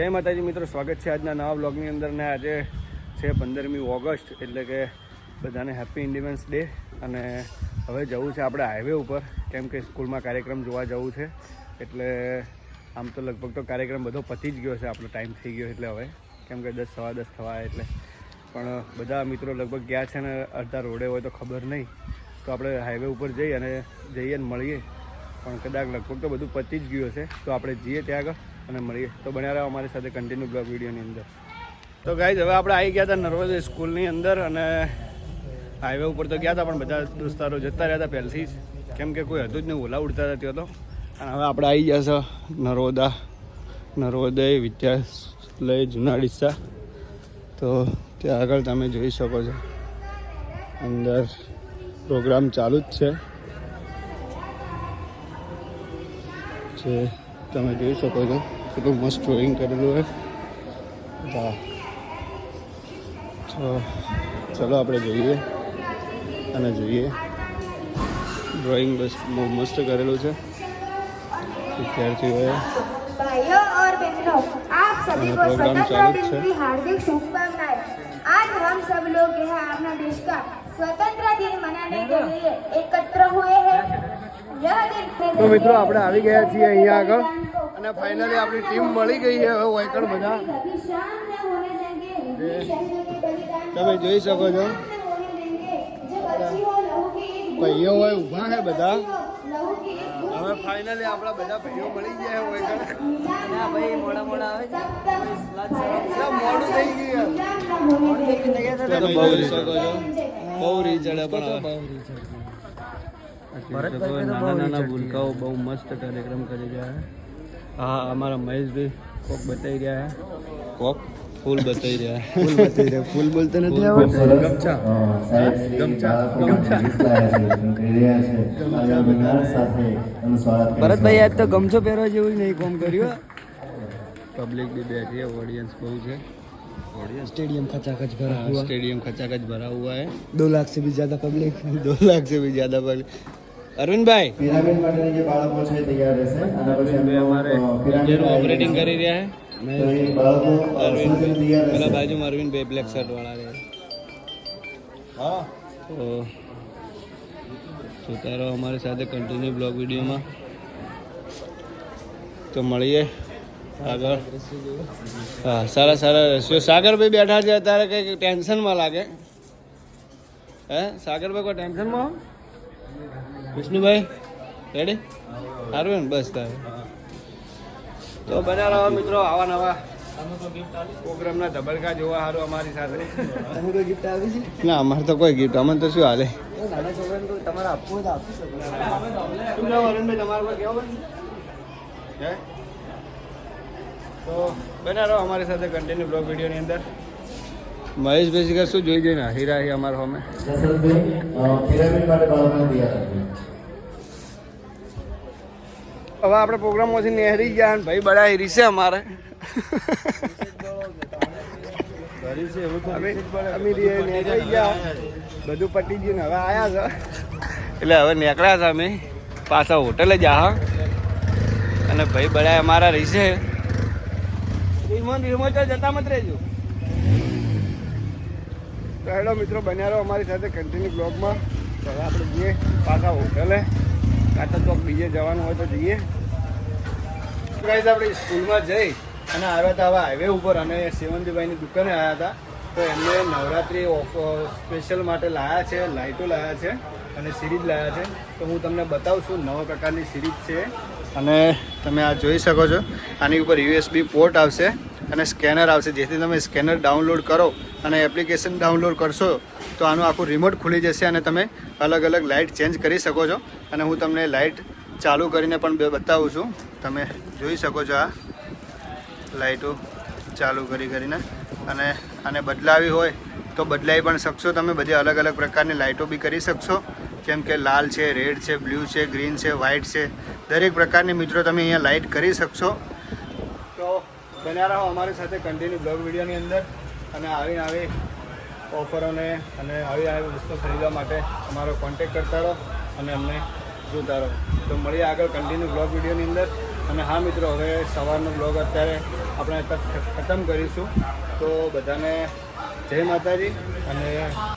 જય માતાજી મિત્રો, સ્વાગત છે આજના નવા બ્લોગની અંદર. ને આજે છે 15મી ઓગસ્ટ, એટલે કે બધાને હેપી ઇન્ડિપેન્ડન્સ ડે. અને હવે જવું છે આપણે હાઈવે ઉપર, કેમ કે સ્કૂલમાં કાર્યક્રમ જોવા જવું છે. એટલે આમ તો લગભગ તો કાર્યક્રમ બધો પતી જ ગયો છે, આપણો ટાઈમ થઈ ગયો એટલે હવે, કેમ કે 10 સવા 10 થવા એટલે. પણ બધા મિત્રો લગભગ ગયા છે ને અડધા રોડે હોય તો ખબર નહીં, તો આપણે હાઈવે ઉપર જઈએ અને મળીએ. પણ કદાચ લગભગ તો બધું પતી જ ગયું હશે, તો આપણે જઈએ ત્યાં આગળ અને મળીએ. તો બન્યા રહો અમારી સાથે કન્ટિન્યુ બ્લોગ વિડીયોની અંદર. તો ગાઈઝ, હવે આપણે આવી ગયા હતા નર્મદા સ્કૂલની અંદર, અને હાઈવે ઉપર તો ગયા હતા પણ બધા દોસ્તારો જતા રહ્યા હતા પહેલથી જ, કેમ કે કોઈ હતું જ નહીં, ઓલા ઉડતા હતા તો. અને હવે આપણે આવી ગયા છે નર્મદા વિદ્યાલય જૂના ડીસા. તો ત્યાં આગળ તમે જોઈ શકો છો, અંદર પ્રોગ્રામ ચાલુ જ છે, જે તમે જોઈ શકો છો. કેટલું મસ્ત ડ્રોઈંગ કરેલું હોય. વાહ! તો ચલો આપણે જોઈએ ડ્રોઈંગ બસ બહુ મસ્ત કરેલું છે વિદ્યાર્થીઓએ. भाइयों और बहनों, आप सभी को स्वतंत्रता दिन की हार्दिक शुभकामनाएं। आज हम सब लोग यहाँ अपना देश का स्वतंत्रता दिन मनाने के लिए एकत्र हुए हैं। यह दिन તો મિત્રો આપણે આવી ગયા છીએ અહીંયા આગળ, અને ફાઇનલી આપણી ટીમ મળી ગઈ છે. હવે વાયકડ બધા તમે જોઈ શકો છો, ભાઈઓ હોય ઊભા છે બધા. હવે ફાઇનલી આપણા બધા ભાઈઓ મળી ગયા છે વાયકડ. ભાઈ મોડા આવે છે, મોડું થઈ ગયું. તમે જોઈ શકો છો, બહુ રીચડે પણ નાના ભૂલકાઓ બહુ મસ્ત કાર્યક્રમ કરી રહ્યા છે. હા, અમારા મહેશભાઈ કોક બતાવી રહ્યા છે, કોક ફૂલ બતાવી રહ્યા છે. ફૂલ બોલતો નથી આવડતું. ભરતભાઈ આજ તો ગમછો પહેરવા જેવું નહીં કોમ કર્યું. પબ્લિક બી બેઠી है, ऑडियंस બહુ છે. स्टेडियम खचाखच भरा हुआ है. 2 लाख से भी ज्यादा पब्लिक. અરવિંદભાઈ પિરામિડ માટેની જે બાળકો છે તૈયાર રહેશે, અને પછી અમારે પિરામિડ ઓપરેટિંગ કરી રહ્યા છે. તો એ બાળકો અરવિંદભાઈ તૈયાર રહેશે. પેલા બાજુમાં અરવિંદભાઈ બ્લેક શર્ટ વાળા રહે. હા, તો જોતા રહો અમારી સાથે કન્ટિન્યુ બ્લોગ વિડીયોમાં. તો મળીએ આગળ. હા, સારા રસ્યો. સાગરભાઈ બેઠા છે અત્યારે, કંઈક ટેન્શનમાં લાગે. હે સાગરભાઈ, કોઈ ટેન્શનમાં? વિષ્ણુભાઈ રેડી? સારું ને? બસ તારે તો બન્યા રહો મિત્રો, આવા નવા પ્રોગ્રામના ધબલકા જોવા સારું અમારી સાથે. કોઈ ગિફ્ટ આવી છે? ના, અમારે તો કોઈ ગિફ્ટ, અમને તો શું હાલે. નાના છોકરાને તમારે આપવું હોય તો આપી શકો. શું કહો અરવિંદભાઈ, તમારે કોઈ કહેવું હે? તો બન્યા રહો અમારી સાથે કન્ટિન્યુ બ્લોગ વિડીયોની અંદર. મહેશભાઈ શિખર શું જોઈ જોઈને હીરા હી અમારા હોમે. હવે આપણે પ્રોગ્રામમાંથી નહેરી ગયા ને ભાઈ બડા હીરી છે અમારે. બધું પટી ગયું ને હવે આવ્યા છે, એટલે હવે નીકળ્યા છે અમે પાછા હોટલે જા. અને ભાઈ બડા અમારા રીસે જતા મત રહેજો. તો હેડો મિત્રો, બન્યા રહો અમારી સાથે કન્ટિન્યુ બ્લોગમાં. તો હવે આપણે જઈએ પાછા હોટલે, કાંટા ચોક બીજે જવાનું હોય તો જઈએ. ગાઈઝ, આપણે સ્કૂલમાં જઈ અને આવ્યા હતા હવે હાઈવે ઉપર, અને સેવંતીભાઈની દુકાને આવ્યા હતા. તો એમને નવરાત્રિ સ્પેશિયલ માટે લાવ્યા છે, લાઇટો લાવ્યા છે અને સિરીઝ લાવ્યા છે. તો હું તમને બતાવું છું. 9 પ્રકારની સિરીઝ છે, અને તમે આ જોઈ શકો છો. આની ઉપર USB પોર્ટ આવશે અને સ્કેનર આવશે, જેથી તમે સ્કેનર ડાઉનલોડ કરો અને એપ્લિકેશન ડાઉનલોડ કરશો તો આનું આખું રિમોટ ખુલી જશે, અને તમે અલગ અલગ લાઇટ ચેન્જ કરી શકો છો. અને હું તમને લાઇટ ચાલુ કરીને પણ બતાવું છું. તમે જોઈ શકો છો, આ લાઇટો ચાલુ કરીને. અને આને બદલાવી હોય તો બદલાવી પણ શકશો તમે. બધી અલગ અલગ પ્રકારની લાઇટો બી કરી શકશો, જેમ કે લાલ છે, રેડ છે, બ્લુ છે, ગ્રીન છે, વ્હાઇટ છે. દરેક પ્રકારની મિત્રો તમે અહીંયા લાઇટ કરી શકશો. તો બન્યા રહો અમારી સાથે કન્ટિન્યુ બ્લોગ વિડીયોની અંદર, અને આવી ઓફરોને અને આવી વસ્તુ ખરીદવા માટે અમારો કોન્ટેક્ટ કરતા રહો અને અમને જોતા રહો. તો મળીએ આગળ કન્ટિન્યુ બ્લોગ વિડીયોની અંદર. અને હા મિત્રો, હવે સવારનો બ્લોગ અત્યારે આપણે ખતમ કરીશું. તો બધાને જય માતાજી. અને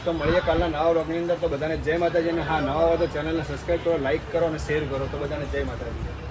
તો મળીએ કાલના નવા બ્લોગની અંદર. તો બધાને જય માતાજી. અને હા, નવા હોય તો ચેનલને સબસ્ક્રાઈબ કરો, લાઈક કરો અને શેર કરો. તો બધાને જય માતાજી.